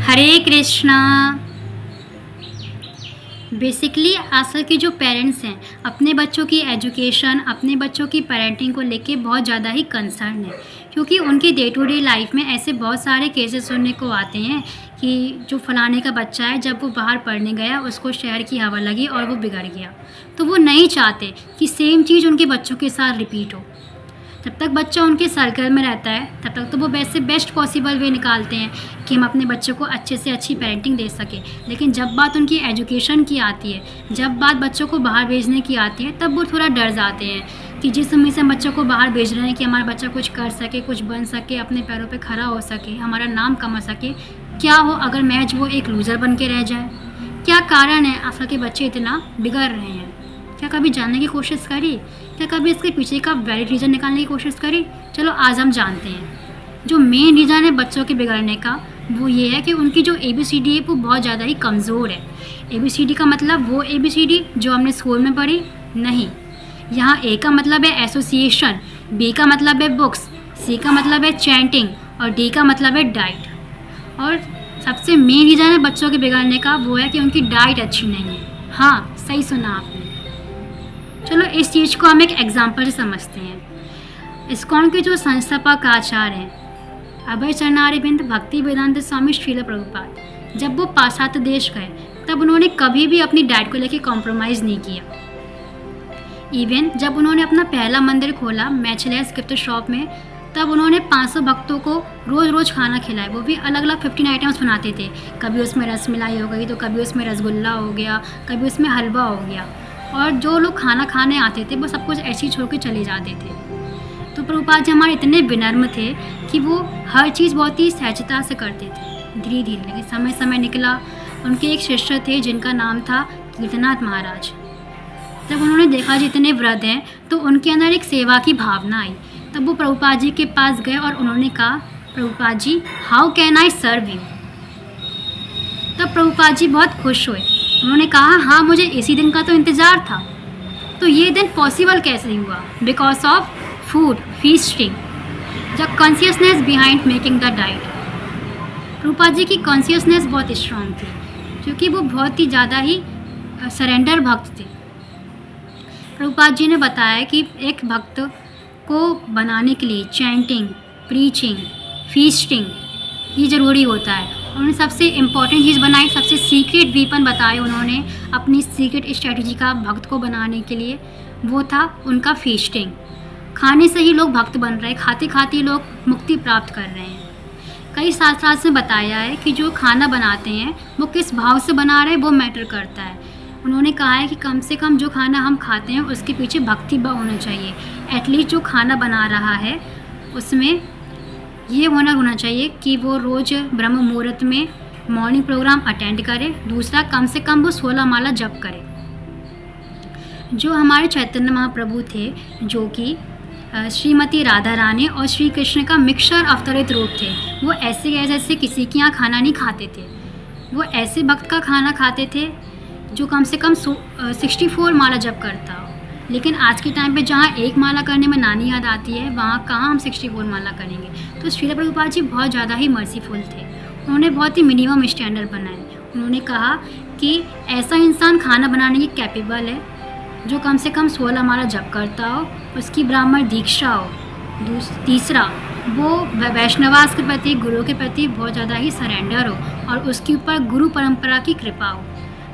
हरे Krishna. Basically आजकल के जो पेरेंट्स हैं अपने बच्चों की एजुकेशन, अपने बच्चों की पेरेंटिंग को लेके बहुत ज़्यादा ही कंसर्न है, क्योंकि उनकी डे टू डे लाइफ में ऐसे बहुत सारे केसेस सुनने को आते हैं कि जो फलाने का बच्चा है, जब वो बाहर पढ़ने गया उसको शहर की हवा लगी और वो बिगड़ गया। तो वो नहीं चाहते कि सेम चीज़ उनके बच्चों के साथ रिपीट हो। जब तक बच्चा उनके सर्कल में रहता है तब तक तो वो वैसे बेस्ट पॉसिबल वे निकालते हैं कि हम अपने बच्चों को अच्छे से अच्छी पेरेंटिंग दे सकें। लेकिन जब बात उनकी एजुकेशन की आती है, जब बात बच्चों को बाहर भेजने की आती है, तब वो थोड़ा डर जाते हैं कि जिस उम्मीद से हम बच्चों को बाहर भेज रहे हैं कि हमारा बच्चा कुछ कर सके, कुछ बन सके, अपने पैरों पे खड़ा हो सके, हमारा नाम कमा सके, क्या हो अगर महज वो एक लूज़र बन के रह जाए। क्या कारण है आजकल के बच्चे इतना बिगड़ रहे हैं? क्या कभी जानने की कोशिश करी? क्या कभी इसके पीछे का वैलिड रीज़न निकालने की कोशिश करी? चलो आज हम जानते हैं। जो मेन रीज़न है बच्चों के बिगड़ने का, वो ये है कि उनकी जो ABCD है वो बहुत ज़्यादा ही कमज़ोर है। ABCD का मतलब वो ABCD जो हमने स्कूल में पढ़ी नहीं। यहाँ A का मतलब है एसोसिएशन, B का मतलब है बुक्स, C का मतलब है चैंटिंग और D का मतलब है डाइट। और सबसे मेन रीज़न है बच्चों के बिगड़ने का वो है कि उनकी डाइट अच्छी नहीं है। हाँ, सही सुना आपने। चलो इस चीज़ को हम एक एग्जाम्पल से समझते हैं। इस्कॉन के जो संस्थापक आचार्य हैं अभय चरणारविंद भक्ति वेदांत स्वामी श्रील प्रभुपाद, जब वो पाश्चात्य देश गए तब उन्होंने कभी भी अपनी डाइट को लेकर कॉम्प्रोमाइज़ नहीं किया। इवन जब उन्होंने अपना पहला मंदिर खोला मैचलेस गिफ्ट शॉप में, तब उन्होंने 500 भक्तों को रोज़ रोज़ खाना खिलाया। वो भी अलग अलग 15 आइटम्स बनाते थे। कभी उसमें रसमलाई हो गई, तो कभी उसमें रसगुल्ला हो गया, कभी उसमें हलवा हो गया। और जो लोग खाना खाने आते थे वो सब कुछ ऐसे ही छोड़ के चले जाते थे। तो प्रभुपाद जी हमारे इतने विनम्र थे कि वो हर चीज़ बहुत ही सहजता से करते थे, धीरे धीरे। लेकिन समय समय निकला, उनके एक शिष्य थे जिनका नाम था कीर्तनाथ महाराज। जब उन्होंने देखा जितने वृद्ध हैं तो उनके अंदर एक सेवा की भावना आई। तब वो प्रभुपाद जी के पास गए और उन्होंने कहा, Prabhupad ji how can I serve you. तब प्रभुपाद जी बहुत खुश हुए। उन्होंने कहा, हाँ मुझे इसी दिन का तो इंतज़ार था। तो ये दिन पॉसिबल कैसे हुआ? Because of food feasting, the consciousness behind making the diet. Prabhupad ji की कॉन्शियसनेस बहुत स्ट्रांग थी, क्योंकि वो बहुत ही ज़्यादा ही सरेंडर भक्त थे। प्रभुपाद जी ने बताया कि एक भक्त को बनाने के लिए चैंटिंग, प्रीचिंग, फीस्टिंग ये ज़रूरी होता है। उन्होंने सबसे इम्पॉर्टेंट चीज़ बनाई, सबसे सीक्रेट वीपन बताए उन्होंने अपनी सीक्रेट स्ट्रेटजी का भक्त को बनाने के लिए, वो था उनका फीस्टिंग। खाने से ही लोग भक्त बन रहे हैं, खाते खाते ही लोग मुक्ति प्राप्त कर रहे हैं। कई शास्त्रार्थ में बताया है कि जो खाना बनाते हैं वो किस भाव से बना रहे हैं वो मैटर करता है। उन्होंने कहा है कि कम से कम जो खाना हम खाते हैं उसके पीछे भक्ति भाव होना चाहिए। एटलीस्ट जो खाना बना रहा है उसमें ये होना चाहिए कि वो रोज़ ब्रह्म मुहूर्त में मॉर्निंग प्रोग्राम अटेंड करे। दूसरा, कम से कम वो 16 माला जप करे। जो हमारे चैतन्य महाप्रभु थे, जो कि श्रीमती राधा रानी और श्री कृष्ण का मिक्सचर अवतरित रूप थे, वो ऐसे जैसे किसी के यहाँ खाना नहीं खाते थे। वो ऐसे भक्त का खाना खाते थे जो कम से कम 64 माला जप करता हो। लेकिन आज के टाइम पे जहाँ एक माला करने में नानी याद आती है, वहाँ कहाँ हम 64 माला करेंगे। तो श्रील प्रभुपाद जी बहुत ज़्यादा ही मर्सीफुल थे। उन्होंने बहुत ही मिनिमम स्टैंडर्ड बनाए। उन्होंने कहा कि ऐसा इंसान खाना बनाने की कैपेबल है जो कम से कम 16 माला जप करता हो, उसकी ब्राह्मण दीक्षा हो। तीसरा, वो वैष्णवास के प्रति, गुरु के प्रति बहुत ज़्यादा ही सरेंडर हो और उसके ऊपर गुरु परंपरा की कृपा हो।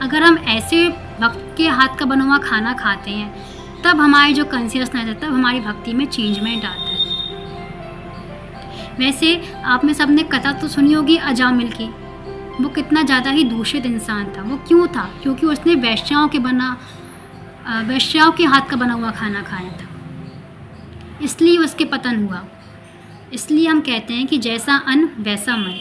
अगर हम ऐसे भक्त के हाथ का बना हुआ खाना खाते हैं तब हमारी जो कॉन्शियसनेस है, तब हमारी भक्ति में चेंजमेंट आता है। वैसे आप में सबने कथा तो सुनी होगी अजामिल की। वो कितना ज़्यादा ही दूषित इंसान था। वो क्यों था? क्योंकि उसने वैश्याओं के हाथ का बना हुआ खाना खाया था, इसलिए उसके पतन हुआ। इसलिए हम कहते हैं कि जैसा अन्न वैसा मन।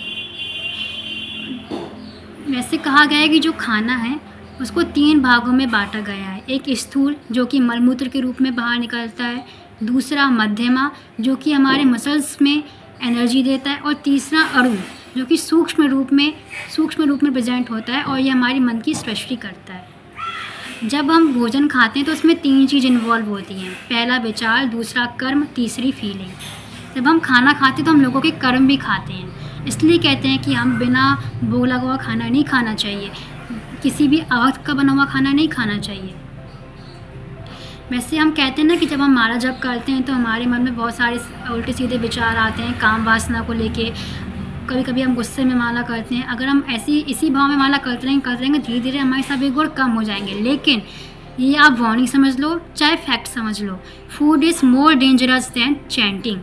वैसे कहा गया है कि जो खाना है उसको 3 भागों में बांटा गया है। एक स्थूल जो कि मलमूत्र के रूप में बाहर निकलता है, दूसरा मध्यमा जो कि हमारे मसल्स में एनर्जी देता है, और तीसरा अणु जो कि सूक्ष्म रूप में प्रेजेंट होता है और ये हमारे मन की सृष्टि करता है। जब हम भोजन खाते हैं तो उसमें 3 चीज़ इन्वॉल्व होती हैं। पहला विचार, दूसरा कर्म, तीसरी फीलिंग। जब हम खाना खाते हैं तो हम लोगों के कर्म भी खाते हैं, इसलिए कहते हैं कि हम बिना भोग लगा हुआ खाना नहीं खाना चाहिए, किसी भी अवक्त का बना हुआ खाना नहीं खाना चाहिए। वैसे हम कहते हैं ना कि जब हम माला जप करते हैं तो हमारे मन में बहुत सारे उल्टे सीधे विचार आते हैं काम वासना को लेके। कभी कभी हम गुस्से में माला करते हैं। अगर हम इसी भाव में माला करते रहेंगे धीरे धीरे हमारे सभी गुण कम हो जाएंगे। लेकिन ये आप वार्निंग समझ लो चाहे फैक्ट समझ लो, food is more dangerous than chanting.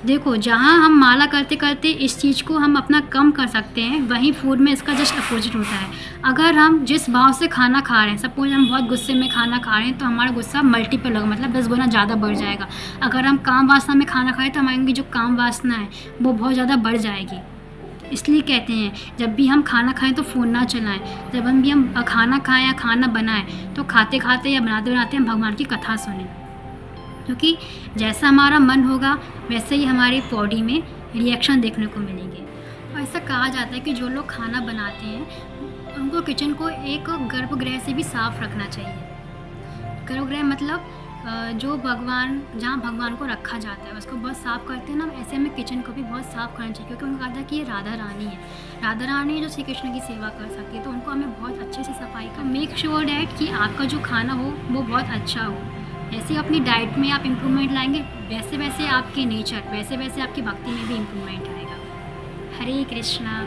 देखो, जहाँ हम माला करते करते इस चीज़ को हम अपना कम कर सकते हैं, वहीं फूड में इसका जस्ट अपोजिट होता है। अगर हम जिस भाव से खाना खा रहे हैं, सपोज हम बहुत गुस्से में खाना खा रहे हैं तो हमारा गुस्सा मल्टीपल होगा, मतलब 10 गुना ज़्यादा बढ़ जाएगा। अगर हम काम वासना में खाना खाएं तो हमारी जो काम वासना है वो बहुत ज़्यादा बढ़ जाएगी। इसलिए कहते हैं जब भी हम खाना खाएं तो फ़ोन ना चलाएं। जब हम खाना खाएं या खाना बनाएं तो खाते खाते या बनाते बनाते हम भगवान की कथा सुनें, क्योंकि जैसा हमारा मन होगा वैसे ही हमारी बॉडी में रिएक्शन देखने को मिलेंगे। और ऐसा कहा जाता है कि जो लोग खाना बनाते हैं उनको किचन को एक गर्भगृह से भी साफ़ रखना चाहिए। गर्भगृह मतलब जहाँ भगवान को रखा जाता है उसको बहुत साफ़ करते हैं ना, ऐसे में किचन को भी बहुत साफ़ करना चाहिए। क्योंकि उन्होंने कहा था कि ये राधा रानी है, राधा रानी है जो श्री कृष्ण की सेवा कर सकती है, तो उनको हमें बहुत अच्छे से सफाई का मेक श्योर डैट कि आपका जो खाना हो वो बहुत अच्छा हो। ऐसे अपनी डाइट में आप इम्प्रूवमेंट लाएंगे, वैसे वैसे आपके नेचर, वैसे वैसे आपकी भक्ति में भी इम्प्रूवमेंट आएगा। हरे कृष्णा।